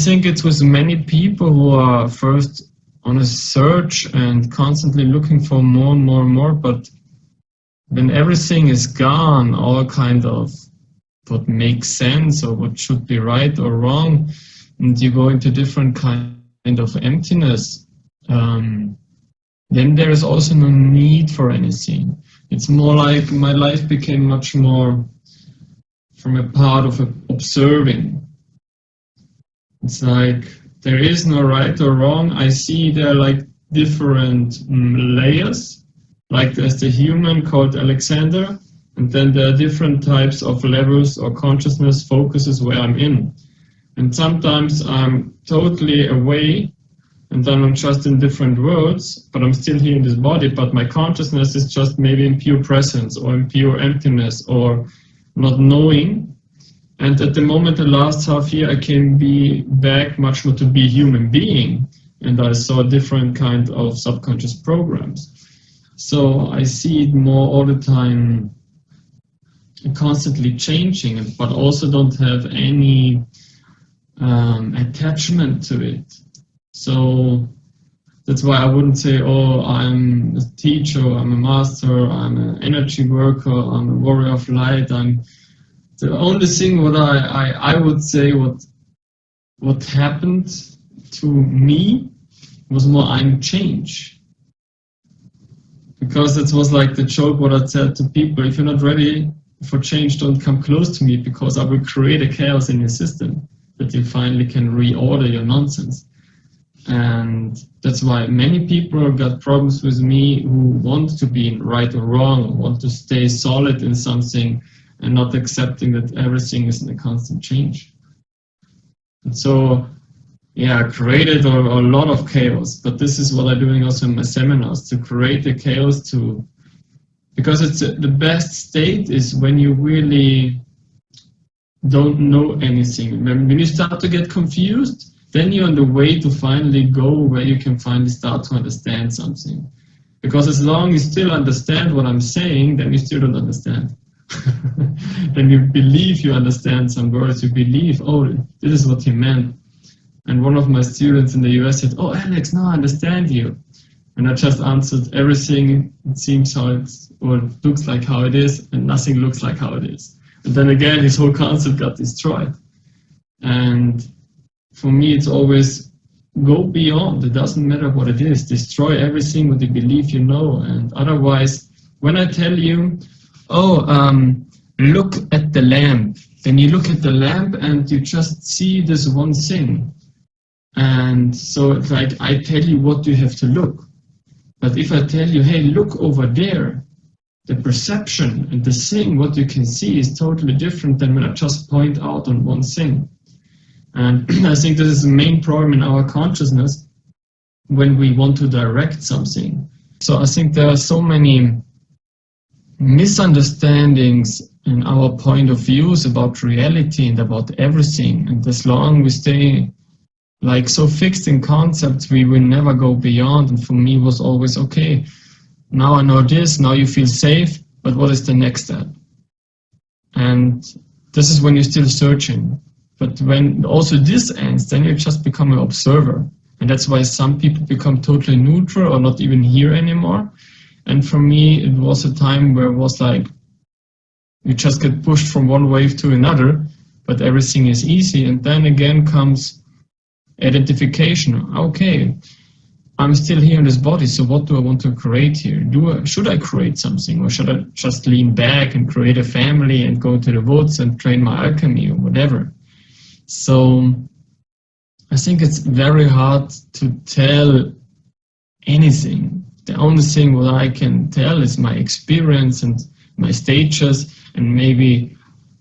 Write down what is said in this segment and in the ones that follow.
think it's with many people who are first on a search and constantly looking for more and more and more, but when everything is gone, all kind of what makes sense or what should be right or wrong, and you go into different kind of emptiness, then there is also no need for anything. It's more like my life became much more from a part of observing. It's like there is no right or wrong. I see there like different layers, like there's the human called Alexander, and then there are different types of levels or consciousness focuses where I'm in. And sometimes I'm totally away, and then I'm just in different worlds, but I'm still here in this body, but my consciousness is just maybe in pure presence or in pure emptiness or not knowing. And at the moment, the last half year, I came back much more to be a human being, and I saw different kind of subconscious programs. So I see it more all the time, constantly changing, but also don't have any attachment to it. So that's why I wouldn't say, oh, I'm a teacher, I'm a master, I'm an energy worker, I'm a warrior of light. The only thing what I would say what happened to me was more I'm change. Because it was like the joke what I said to people, if you're not ready for change, don't come close to me, because I will create a chaos in your system that you finally can reorder your nonsense. And that's why many people got problems with me who want to be in right or wrong, want to stay solid in something and not accepting that everything is in a constant change. And so, yeah, I created a lot of chaos, but this is what I'm doing also in my seminars, to create the chaos because it's the best state is when you really don't know anything. When you start to get confused, then you're on the way to finally go where you can finally start to understand something. Because as long as you still understand what I'm saying, then you still don't understand. Then you believe you understand some words, you believe, oh, this is what he meant. And one of my students in the US said, oh, Alex, now I understand you. And I just answered everything, it seems how it's, or it looks like how it is, and nothing looks like how it is. And then again, his whole concept got destroyed. And for me, it's always go beyond. It doesn't matter what it is. Destroy everything what you believe you know. And otherwise, when I tell you, oh, look at the lamp, then you look at the lamp and you just see this one thing. And so it's like I tell you what you have to look. But if I tell you, hey, look over there, the perception and the thing, what you can see is totally different than when I just point out on one thing. And I think this is the main problem in our consciousness when we want to direct something. So I think there are so many misunderstandings in our point of views about reality and about everything. And as long we stay like so fixed in concepts, we will never go beyond. And for me it was always, okay, now I know this, now you feel safe, but what is the next step? And this is when you're still searching. But when also this ends, then you just become an observer. And that's why some people become totally neutral or not even here anymore. And for me, it was a time where it was like, you just get pushed from one wave to another, but everything is easy. And then again comes identification. Okay, I'm still here in this body, so what do I want to create here? Should I create something, or should I just lean back and create a family and go to the woods and train my alchemy or whatever? So I think it's very hard to tell anything. The only thing what I can tell is my experience and my stages, and maybe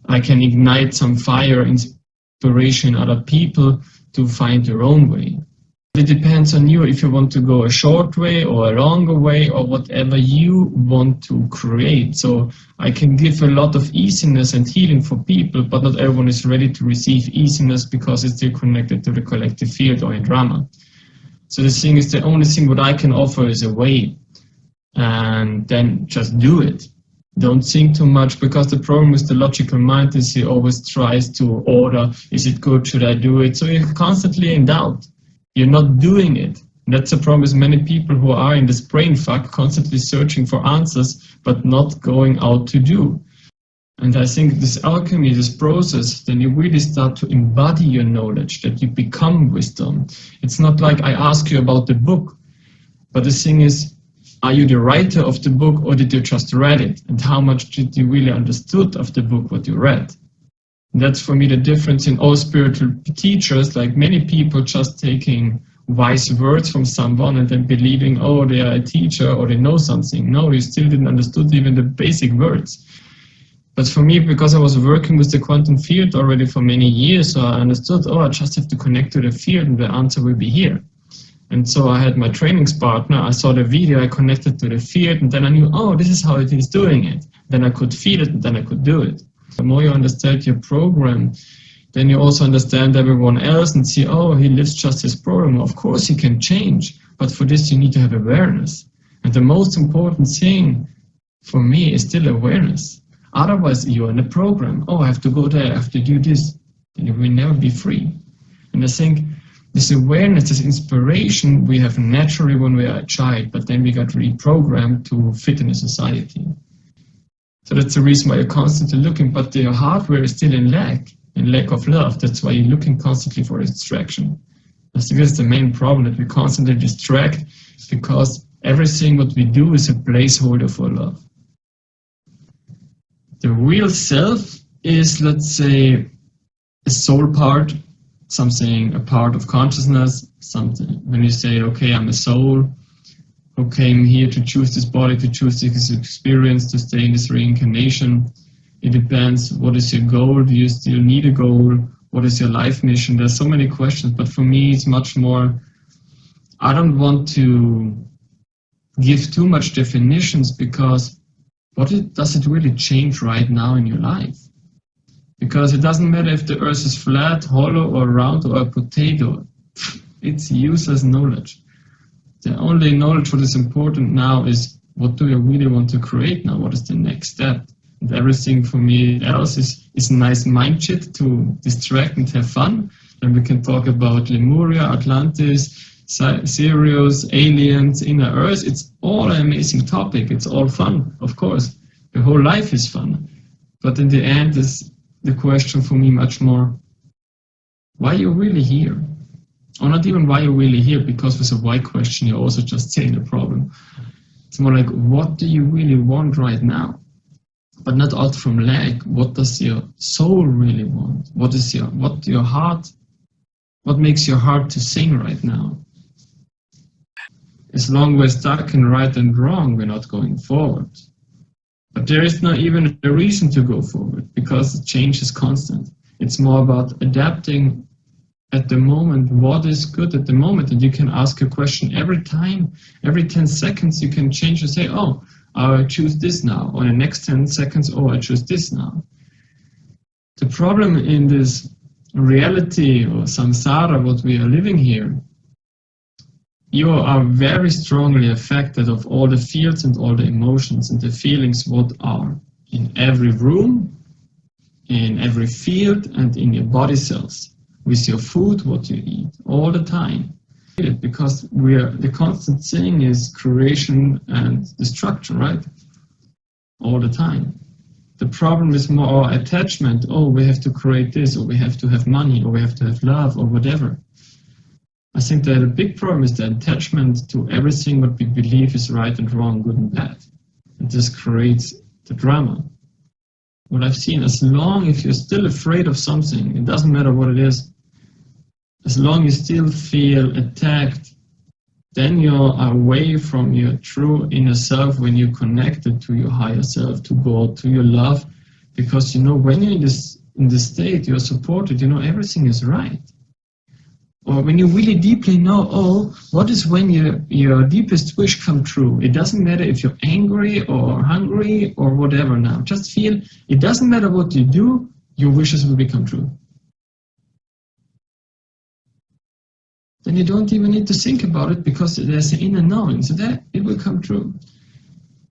I can ignite some fire, inspiration in other people to find their own way. It depends on you if you want to go a short way or a longer way or whatever you want to create. So I can give a lot of easiness and healing for people, but not everyone is ready to receive easiness because it's still connected to the collective field or in drama. So the thing is, the only thing what I can offer is a way, and then just do it. don't think too much, because the problem with the logical mind is he always tries to order, is it good, should I do it? So you're constantly in doubt. You're not doing it. And that's the problem with many people who are in this brain fuck, constantly searching for answers, but not going out to do. And I think this alchemy, this process, then you really start to embody your knowledge, that you become wisdom. It's not like I ask you about the book, but the thing is, are you the writer of the book, or did you just read it? And how much did you really understood of the book, what you read? And that's for me the difference in all spiritual teachers, like many people just taking wise words from someone and then believing, oh, they are a teacher or they know something. No, you still didn't understood even the basic words. But for me, because I was working with the quantum field already for many years, so I understood, oh, I just have to connect to the field and the answer will be here. And so I had my trainings partner, I saw the video, I connected to the field, and then I knew, oh, this is how it is doing it. Then I could feel it, and then I could do it. The more you understand your program, then you also understand everyone else and see, oh, he lives just his program. Of course he can change, but for this you need to have awareness. And the most important thing for me is still awareness. Otherwise you're in a program. Oh, I have to go there, I have to do this. Then you will never be free. And I think this awareness, this inspiration we have naturally when we are a child, but then we got reprogrammed to fit in a society. So that's the reason why you're constantly looking, but your hardware is still in lack of love. That's why you're looking constantly for distraction. I think that's the main problem, that we constantly distract, because everything what we do is a placeholder for love. The real self is, let's say, a soul part, something, a part of consciousness, something. When you say, okay, I'm a soul who came here to choose this body, to choose this experience, to stay in this reincarnation, it depends. What is your goal? Do you still need a goal? What is your life mission? There's so many questions, but for me, it's much more, I don't want to give too much definitions, because does it really change right now in your life? Because it doesn't matter if the earth is flat, hollow, or round, or a potato. It's useless knowledge. The only knowledge what is important now is, what do you really want to create now? What is the next step? And everything for me else is nice mind shit to distract and have fun. Then we can talk about Lemuria, Atlantis, Sirius, aliens, inner earth. It's all an amazing topic. It's all fun, of course. The whole life is fun. But in the end, is the question for me much more, why are you really here? Or not even why you're really here, because with a why question, you're also just saying the problem. It's more like, what do you really want right now? But not out from lack. What does your soul really want? What makes your heart to sing right now? As long as we're stuck in right and wrong, we're not going forward. But there is not even a reason to go forward, because change is constant. It's more about adapting at the moment, what is good at the moment. And you can ask a question every time, every 10 seconds you can change and say, oh, I choose this now. Or in the next 10 seconds, oh, I choose this now. The problem in this reality or samsara, what we are living here, you are very strongly affected of all the fields and all the emotions and the feelings what are in every room, in every field, and in your body cells, with your food, what you eat, all the time. Because the constant thing is creation and destruction, right? All the time. The problem is more our attachment. Oh, we have to create this, or we have to have money, or we have to have love, or whatever. I think that a big problem is the attachment to everything what we believe is right and wrong, good and bad. And this creates the drama. What I've seen, as long if you're still afraid of something, it doesn't matter what it is, as long you still feel attacked, then you're away from your true inner self when you're connected to your higher self, to God, to your love. Because you know, when you're in this state, you're supported, you know, everything is right. Or when you really deeply know, oh, what is when your deepest wish come true? It doesn't matter if you're angry or hungry or whatever now. Just feel, it doesn't matter what you do, your wishes will become true. Then you don't even need to think about it, because there's an inner knowing, so that it will come true.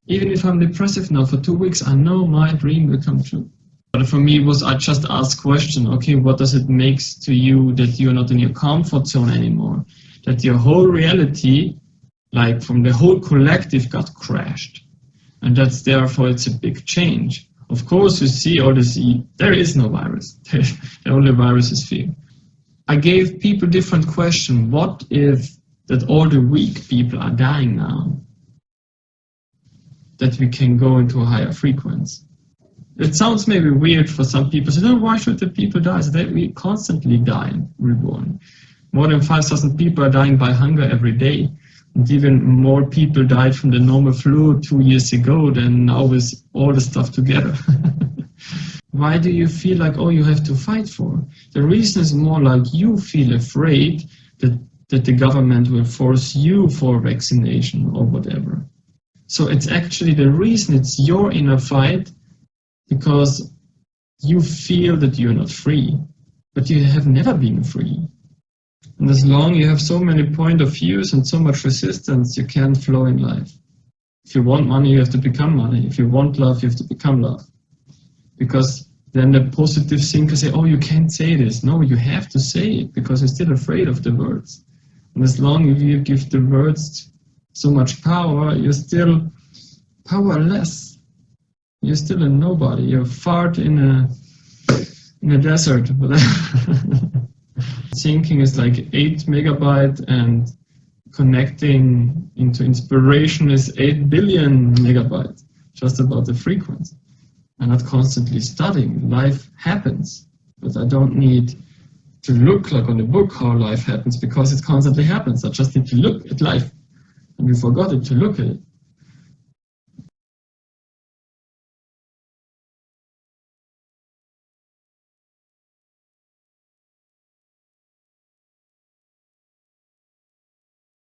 Even if I'm depressive now for 2 weeks, I know my dream will come true. But for me, I just asked question, okay, what does it make to you that you're not in your comfort zone anymore? That your whole reality, like from the whole collective, got crashed. And that's therefore it's a big change. Of course, you see all this, there is no virus. The only virus is fear. I gave people different questions. What if that all the weak people are dying now? That we can go into a higher frequency. It sounds maybe weird for some people. So, no, why should the people die? So that we constantly die and reborn. More than 5,000 people are dying by hunger every day. And even more people died from the normal flu 2 years ago than now with all the stuff together. Why do you feel like, oh, you have to fight for? The reason is more like you feel afraid that the government will force you for vaccination or whatever. So it's actually the reason, it's your inner fight, because you feel that you're not free, but you have never been free. And as long as you have so many point of views and so much resistance, you can't flow in life. If you want money, you have to become money. If you want love, you have to become love. Because then the positive thinkers say, oh, you can't say this. No, you have to say it, because you're still afraid of the words. And as long as you give the words so much power, you're still powerless. You're still a nobody. You're a fart in a desert. Thinking is like 8 megabyte, and connecting into inspiration is 8 billion megabytes, just about the frequency. I'm not constantly studying. Life happens, but I don't need to look like on the book how life happens, because it constantly happens. I just need to look at life, and we forgot it to look at it.